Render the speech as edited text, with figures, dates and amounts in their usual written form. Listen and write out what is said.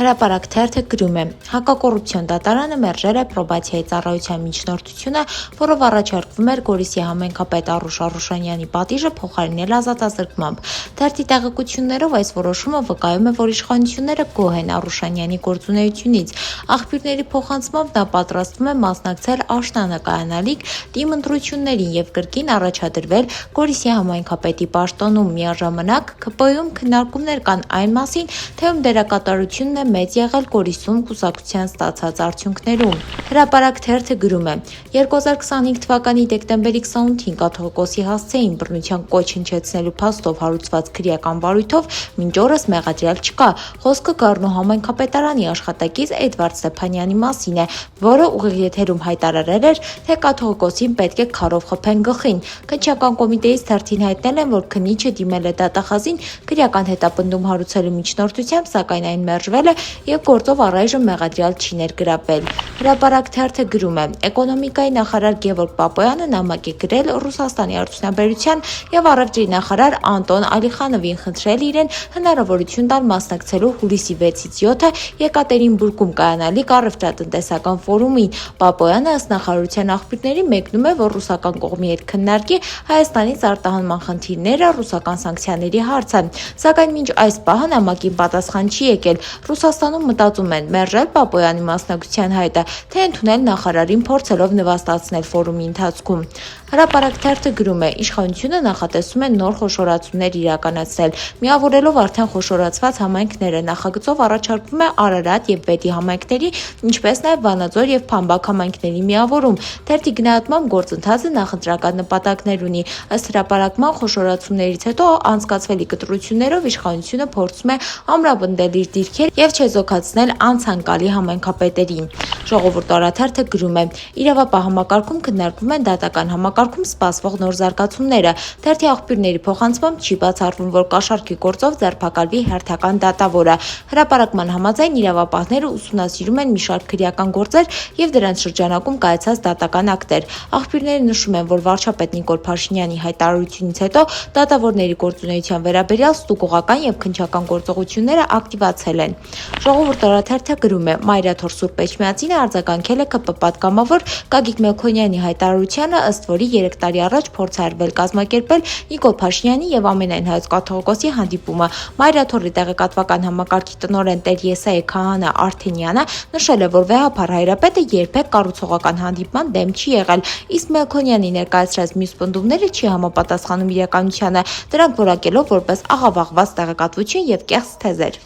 Հրապարակ թերթը գրում է. Հակակոռուպցիոն դատարանը մերժել է պրոբացիայի ծառայության միջնորդությունը, որով առաջարկվում էր Գորիսի համայնքապետ Առուշ Արուշանյանի պատիժը փոխարինել ազատազրկմամբ։ Թերթի տեղեկություններով այս որոշումը վկայում է, որ իշխանությունները գոհ են Արուշանյանի գործունեությունից։ Աղբյուրների փոխանցմամբ նա պատրաստվում է մասնակցել աշնանը կայանալիք ՏԻՄ ընտրություններին եւ կրկին առաջադրվել Գորիսի համայնքապետի պաշտոնում։ Միաժամանակ ՔՊ-ում քննարկումներ կան այն մասին, թե ում դերակատարությունն է մեծ եղել Գորիսում կուսակցության ստացած արդյունքներում։ Հրապարակ թերթը գրում է. 2025 թվականի դեկտեմբերի 28-ին կաթողիկոսի հասցեին բռնության կոչ հնչեցնելու փաստով հարուցված քրեական վարույթով մինչ օրս մեղադրյալ չկա։ Խոսքը Գառնու համայնքապետարանի աշխատակից Էդվարդ Ստեփանյանի մասին է, որը ուղիղ եթերում հայտարարել էր, թե կաթողիկոսին պետք է քարով խփեն գլխին։ Քննչական կոմիտեից թերթին հայտնել են, որ քննիչը դիմել է դատախազին քրեական հետապնդում հարուցելու միջնորդությամբ, սակայն այն մերժվել է եւ գործով առայժմ մեղադրյալ չի ներգրավվել։ Հրապարակ թերթը գրում է. Էկոնոմիկայի նախարար Գևորգ Պապոյանը նամակ է գրել Ռուսաստանի արդյունաբերության եւ առևտրի նախարար Անտոն Ալիխանովին, խնդրել իրեն հնարավորություն տալ մասնակցելու հուլիսի 6-ից 7-ը Եկատերինբուրգում կայանալիք առևտրատնտեսական ֆորումին։ Պապոյանը ըստ նախարարության աղբյուրների մեկնում է, որ ռուսական կողմի հետ քննարկի Հայաստանից արտահանման խնդիրները, ռուսական սանկցիաների հարցը։ Սակայն մինչ այս պահը նամակին պատասխան չի եկել։ Ռուսաստանում մտածում են մերժել Պապոյանի մասնակցության հայտը, թե ընդունել նախարարին, փորձելով նվաստացնել ֆորումի ընթացքում։ Հրապարակ թերթը գրում է. Իշխանությունը նախատեսում է նոր խոշորացումներ իրականացնել, միավորելով արդեն խոշորացված համայնքները։ Նախագծով առաջարկվում է Արարատ եւ Բետի համայնքների, ինչպես նաեւ Վանաձոր եւ Փամբակ համայնքների միավորում։ Թերթի գնահատմամբ գործընթացը նախընտրական նպատակներ ունի։ Ըստ հրապարակման խոշորացումներից հետո անցկացվելիք ընտրություններով իշխանությունը փորձում է ամրապնդել իր դիրքեր եւ չեզոքացնել անցանկալի համայնքապետերին։ Ժողովուրդ օրաթերթը գրում է. Իրավապահ համակարգում քննարկվում են դատական համակարգում սպասվող նոր զարգացումները։ Թերթի աղբյուրների փոխանցմամբ չի բացառվում, որ կաշառքի գործով ձերբակալվի հերթական դատավորը։ Հրապարակման համաձայն իրավապահները ուսումնասիրում են մի շարք քրեական գործեր եւ դրանց շրջանակում կայացած դատական ակտեր։ Աղբյուրները նշում են, որ վարչապետ Նիկոլ Փաշինյանի հայտարարությունից հետո դատավորների գործունեության վերաբերյալ ստուգողական եւ քննչական գործողությունները ակտիվացել են։ Ժողովուրդ օրաթերթը գրում է. Մայրաթոր Սուրբ Էջմիածինը արձագանքել է ԿՊ պատգամավոր Գագիկ Մելքոնյանի հայտարարությանը, ըստ որի 3 տարի առաջ փորձ է արվել կազմակերպել Նիկոլ Փաշինյանի եւ Ամենայն հայոց կաթողիկոսի հանդիպումը։ Մայրաթորի տեղեկատվական համակարգի տնօրեն Տեր Եսայի Քահանա Արթենյանը նշել է, որ վեհափառ հայրապետը երբեք կառուցողական հանդիպման դեմ չի եղել, իսկ Մելքոնյանի ներկայացրած մյուս պնդումները չի համապատասխանում իրականությանը, դրանք որակելով որպես աղավաղված տեղեկատվություն եւ կեղծ թեզեր։